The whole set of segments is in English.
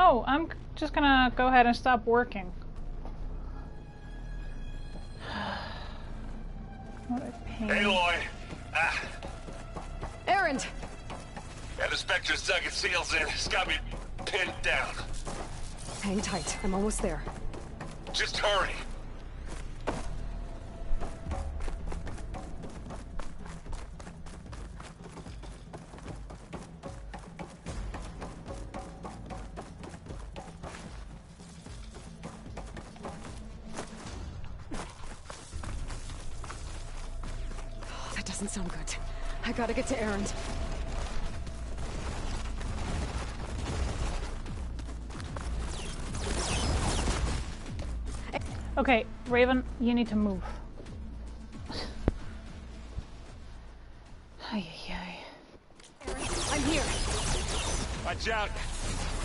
Oh, I'm just gonna go ahead and stop working. What a pain. Aloy! Erend! Yeah, the Spectre's dug its heels in. It's got me pinned down. Hang tight. I'm almost there. Just hurry. Oh, that doesn't sound good. I gotta get to Erend. Okay, Raven, you need to move. Ay, ay, ay. I'm here. Watch out.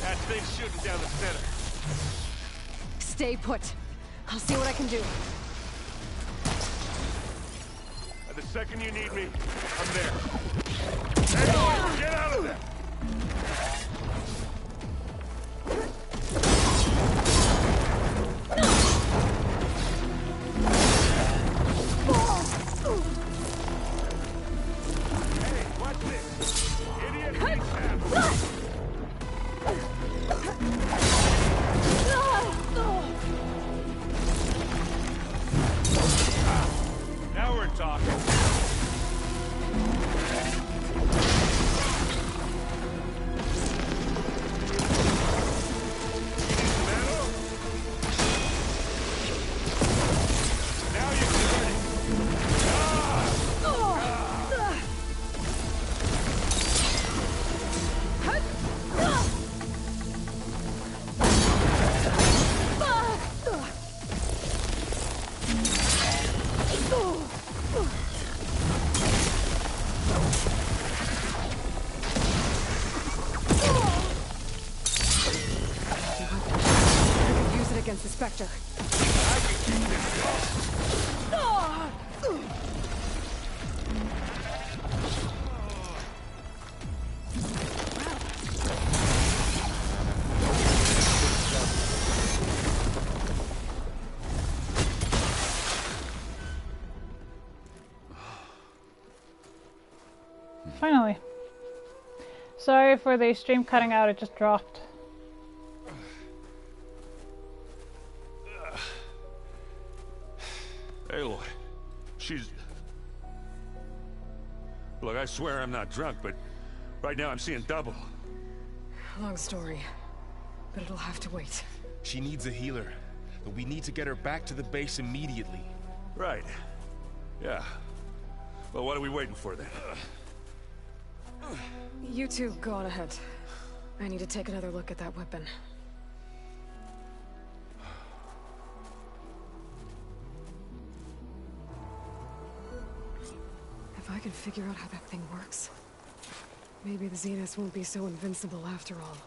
That thing's shooting down the center. Stay put. I'll see what I can do. The second you need me, I'm there. Aloy, get out of there! Now we're talking. Against the Spectre. Finally. Sorry for the stream cutting out, it just dropped. Aloy, she's... Look, I swear I'm not drunk, but right now I'm seeing double. Long story, but it'll have to wait. She needs a healer, but we need to get her back to the base immediately. Right. Yeah. Well, what are we waiting for then? You two go on ahead. I need to take another look at that weapon. If I can figure out how that thing works, maybe the Zeniths won't be so invincible after all.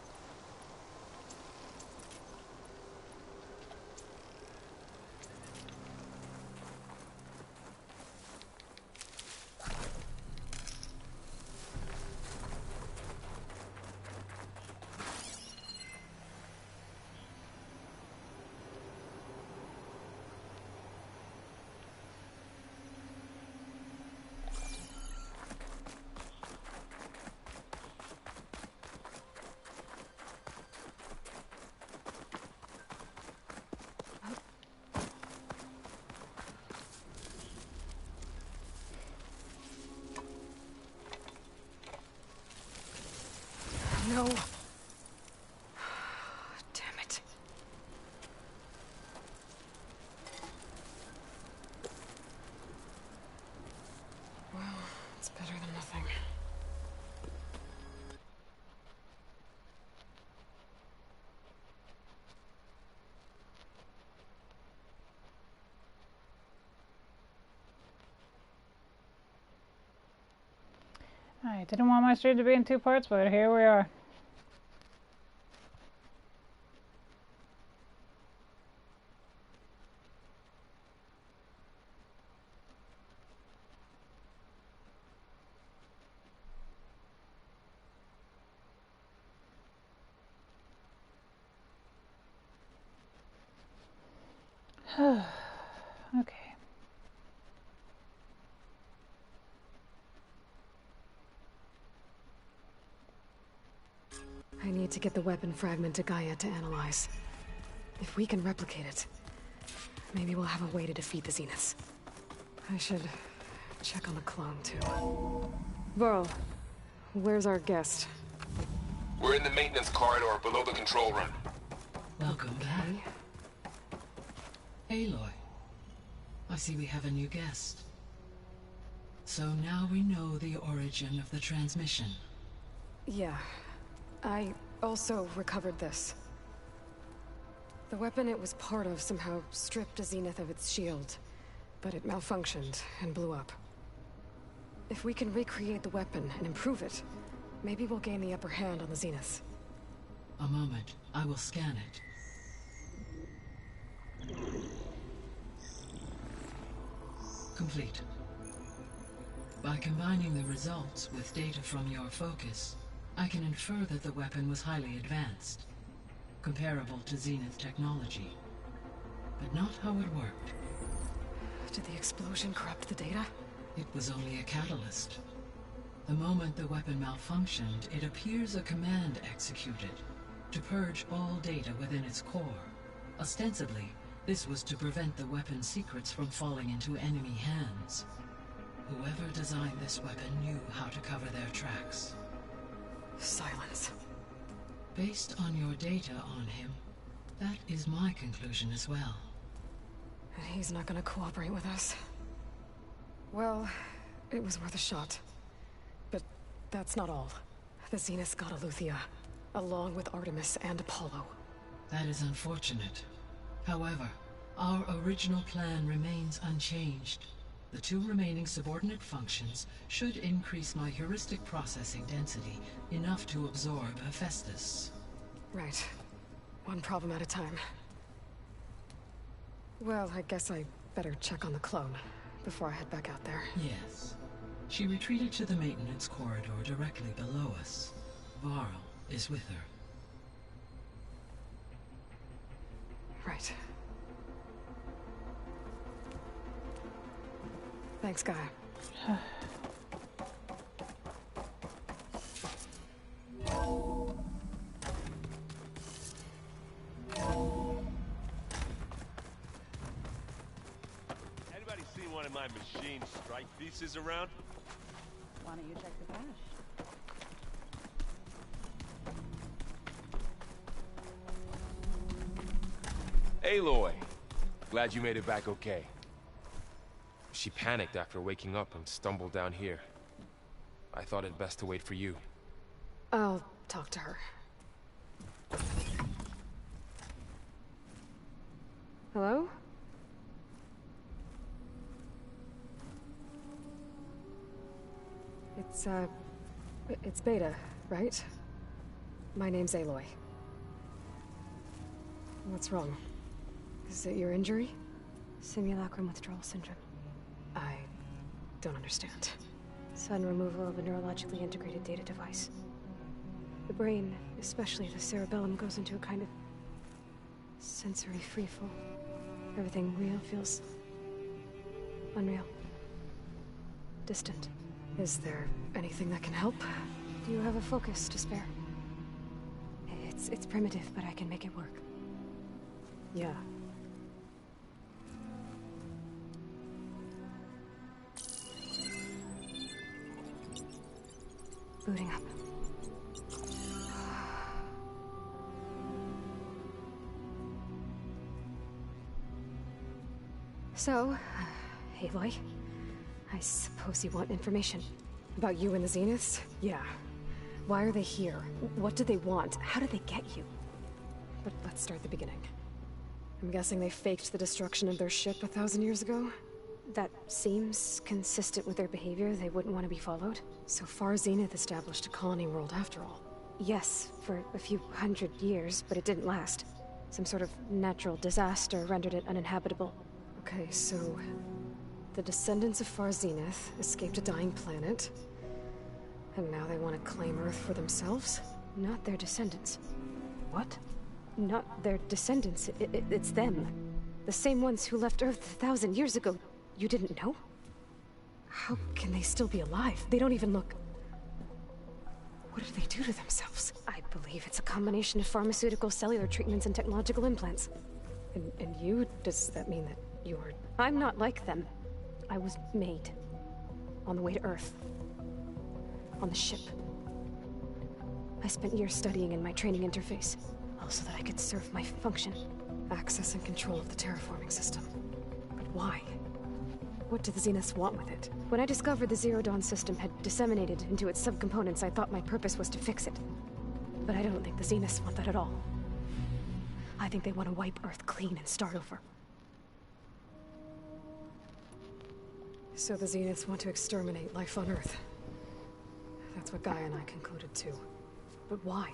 No. Damn it. Well, it's better than nothing. I didn't want my stream to be in 2 parts, but here we are. Okay. I need to get the weapon fragment to Gaia to analyze. If we can replicate it, maybe we'll have a way to defeat the Zeniths. I should check on the clone, too. Varl, where's our guest? We're in the maintenance corridor below the control room. Welcome back. Aloy. I see we have a new guest. So now we know the origin of the transmission. Yeah. I also recovered this. The weapon it was part of somehow stripped a Zenith of its shield, but it malfunctioned and blew up. If we can recreate the weapon and improve it, maybe we'll gain the upper hand on the Zeniths. A moment. I will scan it. Complete. By combining the results with data from your focus, I can infer that the weapon was highly advanced, comparable to Zenith technology, but not how it worked. Did the explosion corrupt the data? It was only a catalyst. The moment the weapon malfunctioned, it appears a command executed to purge all data within its core. Ostensibly, this was to prevent the weapon's secrets from falling into enemy hands. Whoever designed this weapon knew how to cover their tracks. Silence. Based on your data on him, that is my conclusion as well. And he's not gonna cooperate with us. Well, it was worth a shot. But that's not all. The Zeniths got Aletheia, along with Artemis and Apollo. That is unfortunate. However, our original plan remains unchanged. The two remaining subordinate functions should increase my heuristic processing density enough to absorb Hephaestus. Right. One problem at a time. Well, I guess I better check on the clone before I head back out there. Yes. She retreated to the maintenance corridor directly below us. Varl is with her. Right. Thanks, Guy. Anybody seen one of my machine strike pieces around? Why don't you check the cache? Aloy! Glad you made it back okay. She panicked after waking up and stumbled down here. I thought it best to wait for you. I'll talk to her. Hello? It's Beta, right? My name's Aloy. What's wrong? Is it your injury? Simulacrum withdrawal syndrome. I don't understand. Sudden removal of a neurologically integrated data device. The brain, especially the cerebellum, goes into a kind of sensory freefall. Everything real feels unreal. Distant. Is there anything that can help? Do you have a focus to spare? It's primitive, but I can make it work. Yeah. Booting up. So, Aloy, I suppose you want information. About you and the Zeniths? Yeah. Why are they here? What do they want? How did they get you? But let's start at the beginning. I'm guessing they faked the destruction of their ship 1,000 years ago? That seems consistent with their behavior. They wouldn't want to be followed. So far, Zenith established a colony world after all. Yes, for a few hundred years, but it didn't last. Some sort of natural disaster rendered it uninhabitable. Okay, so the descendants of Far Zenith escaped a dying planet, and now they want to claim Earth for themselves? Not their descendants. What? Not their descendants. It's them. The same ones who left Earth 1,000 years ago. You didn't know? How can they still be alive? They don't even look... What did they do to themselves? I believe it's a combination of pharmaceutical, cellular treatments, and technological implants. And you? Does that mean that you're... I'm not like them. I was made. On the way to Earth. On the ship. I spent years studying in my training interface, so that I could serve my function. Access and control of the terraforming system. But why? What do the Zeniths want with it? When I discovered the Zero Dawn system had disseminated into its subcomponents, I thought my purpose was to fix it. But I don't think the Zeniths want that at all. I think they want to wipe Earth clean and start over. So the Zeniths want to exterminate life on Earth. That's what Gaia and I concluded too. But why?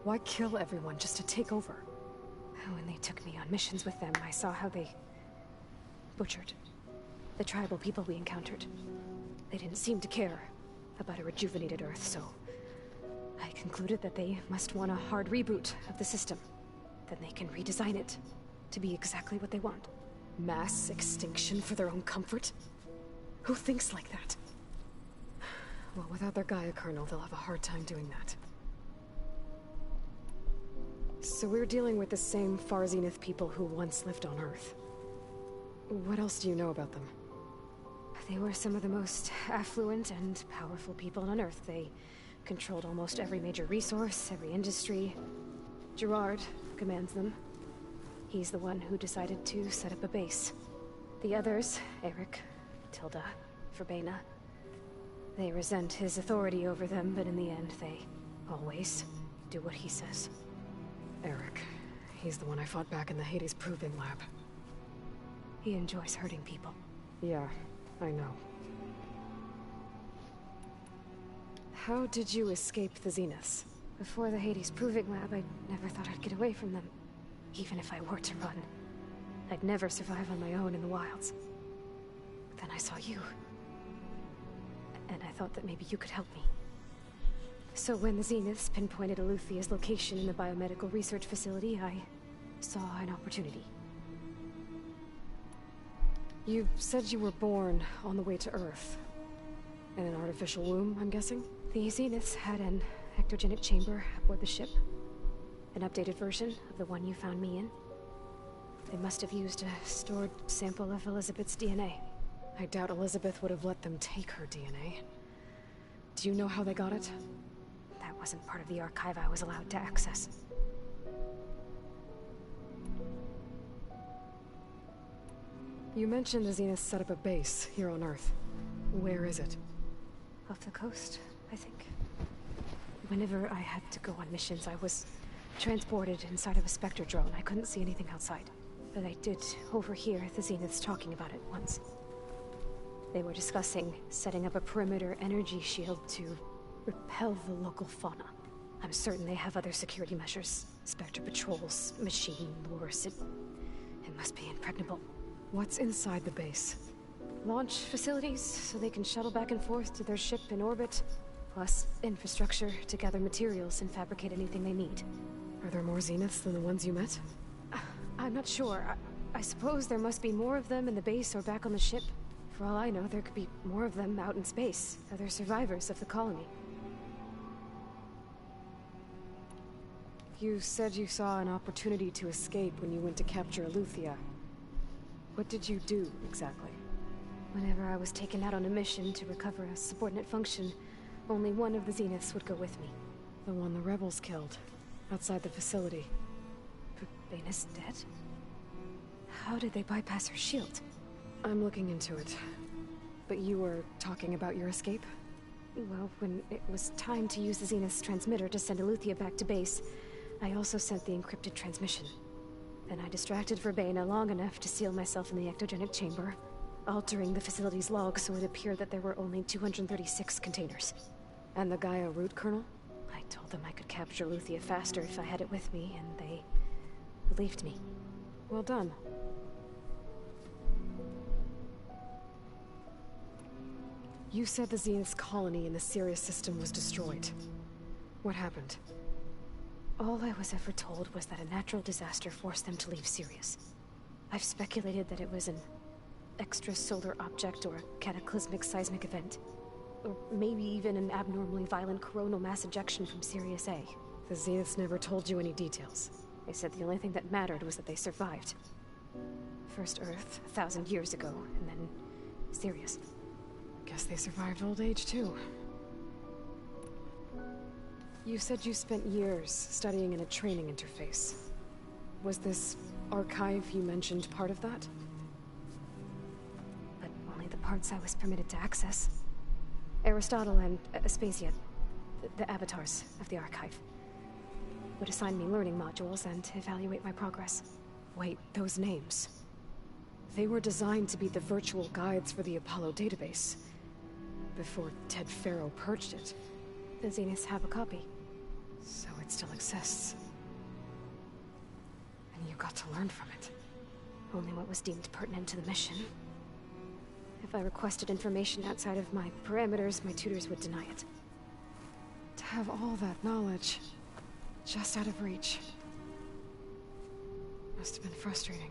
Why kill everyone just to take over? When they took me on missions with them, I saw how they... butchered the tribal people we encountered. They didn't seem to care about a rejuvenated Earth, so... I concluded that they must want a hard reboot of the system. Then they can redesign it to be exactly what they want. Mass extinction for their own comfort? Who thinks like that? Well, without their Gaia kernel, they'll have a hard time doing that. So we're dealing with the same Far Zenith people who once lived on Earth. What else do you know about them? They were some of the most affluent and powerful people on Earth. They controlled almost every major resource, every industry. Gerard commands them. He's the one who decided to set up a base. The others, Eric, Tilda, Verbena, they resent his authority over them, but in the end, they always do what he says. Eric. He's the one I fought back in the Hades Proving Lab. He enjoys hurting people. Yeah, I know. How did you escape the Zeniths? Before the Hades Proving Lab, I never thought I'd get away from them. Even if I were to run, I'd never survive on my own in the wilds. But then I saw you. And I thought that maybe you could help me. So when the Zeniths pinpointed Eluthia's location in the biomedical research facility, I saw an opportunity. You said you were born on the way to Earth. In an artificial womb, I'm guessing? The Zeniths had an ectogenic chamber aboard the ship. An updated version of the one you found me in. They must have used a stored sample of Elizabeth's DNA. I doubt Elizabeth would have let them take her DNA. Do you know how they got it? That wasn't part of the archive I was allowed to access. You mentioned the Zeniths set up a base here on Earth. Where is it? Off the coast, I think. Whenever I had to go on missions, I was transported inside of a Spectre drone. I couldn't see anything outside. But I did overhear the Zeniths talking about it once. They were discussing setting up a perimeter energy shield to repel the local fauna. I'm certain they have other security measures. Spectre patrols, machine lures. It must be impregnable. What's inside the base? Launch facilities, so they can shuttle back and forth to their ship in orbit. Plus, infrastructure to gather materials and fabricate anything they need. Are there more Zeniths than the ones you met? I'm not sure. I suppose there must be more of them in the base or back on the ship. For all I know, there could be more of them out in space. Other survivors of the colony. You said you saw an opportunity to escape when you went to capture Eluthia. What did you do, exactly? Whenever I was taken out on a mission to recover a subordinate function, only one of the Zeniths would go with me. The one the rebels killed, outside the facility. Verbana's dead? How did they bypass her shield? I'm looking into it. But you were talking about your escape? Well, when it was time to use the Zenith's transmitter to send Eluthia back to base, I also sent the encrypted transmission. Then I distracted Verbena long enough to seal myself in the ectogenic chamber, altering the facility's log so it appeared that there were only 236 containers. And the Gaia root kernel? I told them I could capture Eluthia faster if I had it with me, and they believed me. Well done. You said the Zenith's colony in the Sirius system was destroyed. What happened? All I was ever told was that a natural disaster forced them to leave Sirius. I've speculated that it was an extrasolar object or a cataclysmic seismic event. Or maybe even an abnormally violent coronal mass ejection from Sirius A. The Zeniths never told you any details. They said the only thing that mattered was that they survived. First Earth, 1,000 years ago, and then Sirius. Guess they survived old age, too. You said you spent years studying in a training interface. Was this archive you mentioned part of that? But only the parts I was permitted to access. Aristotle and Aspasia, the avatars of the archive, would assign me learning modules and evaluate my progress. Wait, those names. They were designed to be the virtual guides for the Apollo database. Before Ted Faro purged it. The Zeniths have a copy. So it still exists. And you got to learn from it. Only what was deemed pertinent to the mission. If I requested information outside of my parameters, my tutors would deny it. To have all that knowledge, just out of reach. Must have been frustrating.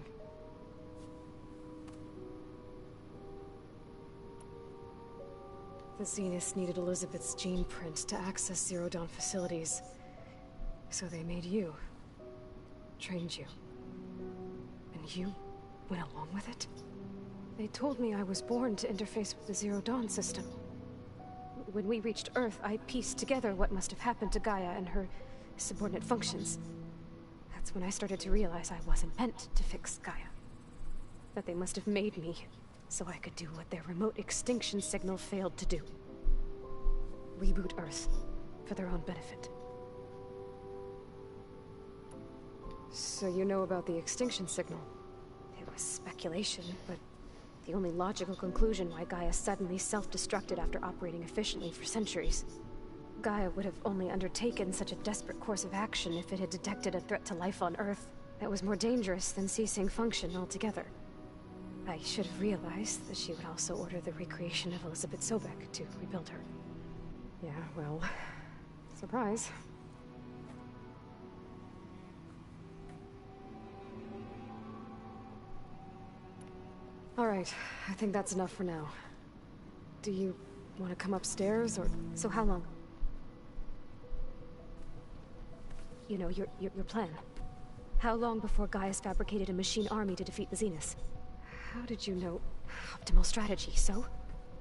The Zeniths needed Elizabeth's gene print to access Zero Dawn facilities. So they made you. Trained you. And you went along with it? They told me I was born to interface with the Zero Dawn system. When we reached Earth, I pieced together what must have happened to Gaia and her subordinate functions. That's when I started to realize I wasn't meant to fix Gaia. That they must have made me so I could do what their remote extinction signal failed to do. Reboot Earth for their own benefit. So you know about the extinction signal? It was speculation, but the only logical conclusion why Gaia suddenly self-destructed after operating efficiently for centuries. Gaia would have only undertaken such a desperate course of action if it had detected a threat to life on Earth that was more dangerous than ceasing function altogether. I should have realized that she would also order the recreation of Elizabeth Sobek to rebuild her. Yeah, well, surprise. All right, I think that's enough for now. Do you want to come upstairs, or... So how long? You know, your plan. How long before Gaia's fabricated a machine army to defeat the Zeniths? How did you know? Optimal strategy, so?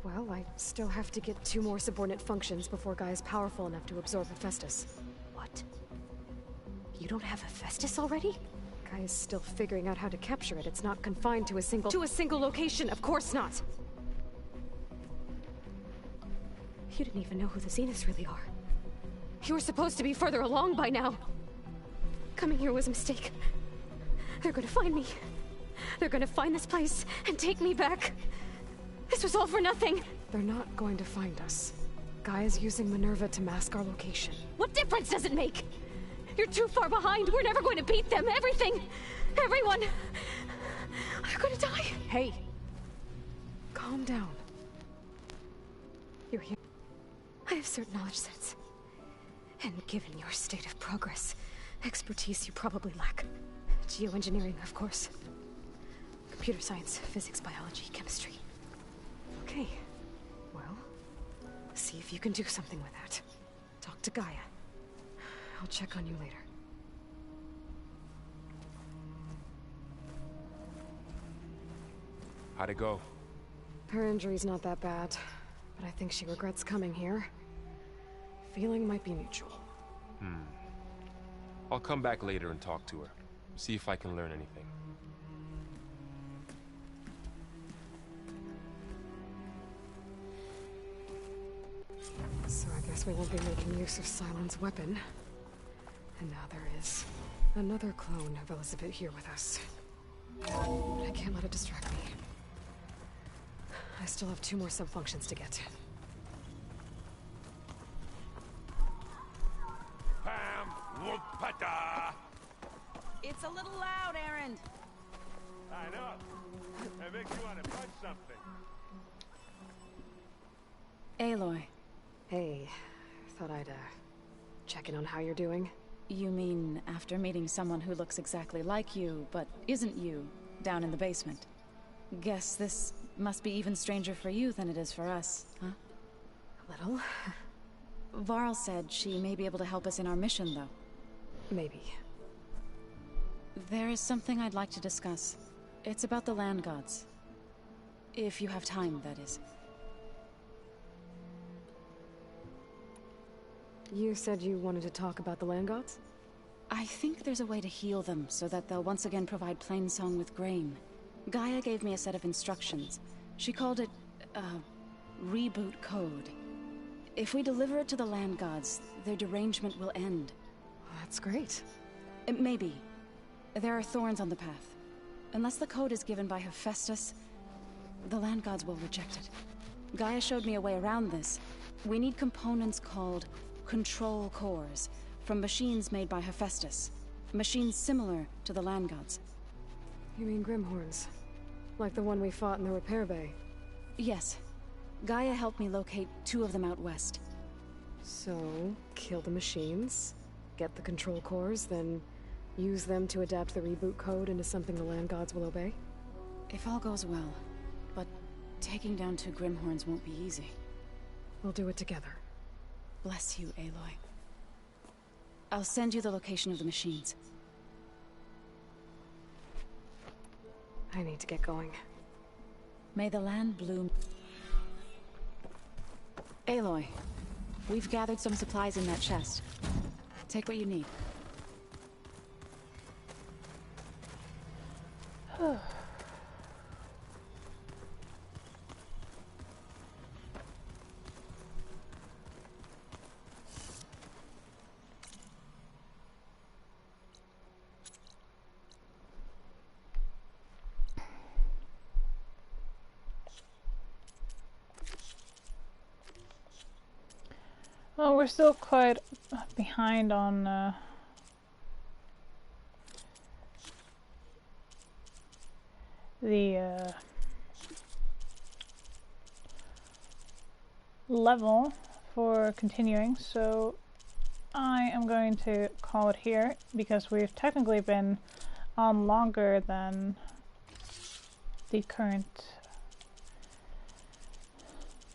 Well, I still have to get 2 more subordinate functions before Gaia's powerful enough to absorb Hephaestus. What? You don't have Hephaestus already? Gaia's still figuring out how to capture it. It's not confined to a single... To a single location, of course not! You didn't even know who the Zeniths really are. You were supposed to be further along by now. Coming here was a mistake. They're gonna find me. They're gonna find this place and take me back. This was all for nothing. They're not going to find us. Gaia's using Minerva to mask our location. What difference does it make? You're too far behind. We're never going to beat them. Everything, everyone, are gonna die. Hey, calm down. You're here. I have certain knowledge sets. And given your state of progress, expertise you probably lack. Geoengineering, of course. Computer science, physics, biology, chemistry. Okay. Well, see if you can do something with that. Talk to Gaia. I'll check on you later. How'd it go? Her injury's not that bad, but I think she regrets coming here. Feeling might be mutual. I'll come back later and talk to her. See if I can learn anything. So I guess we won't be making use of Cylon's weapon. And now there is another clone of Elizabeth here with us. But I can't let it distract me. I still have 2 more subfunctions to get. Pam Wupata! It's a little loud, Aaron. I know. That makes you want to punch something. Aloy. Hey, thought I'd, check in on how you're doing. You mean after meeting someone who looks exactly like you, but isn't you, down in the basement. Guess this must be even stranger for you than it is for us, huh? A little. Varl said she may be able to help us in our mission, though. Maybe. There is something I'd like to discuss. It's about the land gods. If you have time, that is. You said you wanted to talk about the land gods? I think there's a way to heal them so that they'll once again provide Plainsong with grain. Gaia gave me a set of instructions. She called it, reboot code. If we deliver it to the land gods, their derangement will end. That's great. Maybe. There are thorns on the path. Unless the code is given by Hephaestus, the land gods will reject it. Gaia showed me a way around this. We need components called control cores, from machines made by Hephaestus. Machines similar to the land gods. You mean Grimhorns? Like the one we fought in the repair bay? Yes. Gaia helped me locate 2 of them out west. So, kill the machines, get the control cores, then use them to adapt the reboot code into something the land gods will obey? If all goes well. But taking down 2 Grimhorns won't be easy. We'll do it together. Bless you, Aloy. I'll send you the location of the machines. I need to get going. May the land bloom. Aloy, we've gathered some supplies in that chest. Take what you need. Well, we're still quite behind on the level for continuing, so I am going to call it here because we've technically been on longer than the current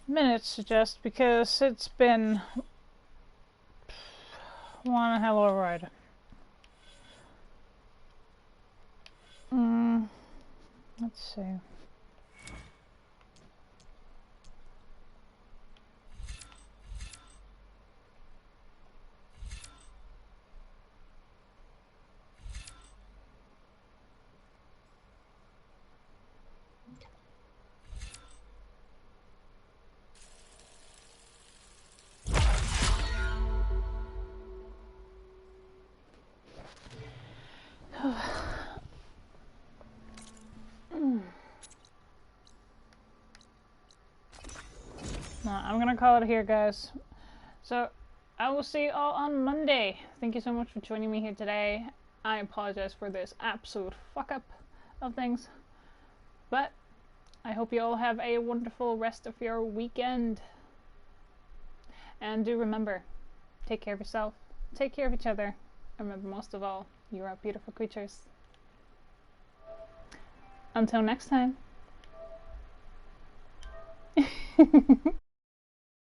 minutes suggest, because it's been one hell of a ride. Let's see. I'm gonna call it here, guys. So I will see you all on Monday. Thank you so much for joining me here today. I apologize for this absolute fuck up of things, but I hope you all have a wonderful rest of your weekend. And do remember, take care of yourself, take care of each other, and remember, most of all, you are beautiful creatures. Until next time.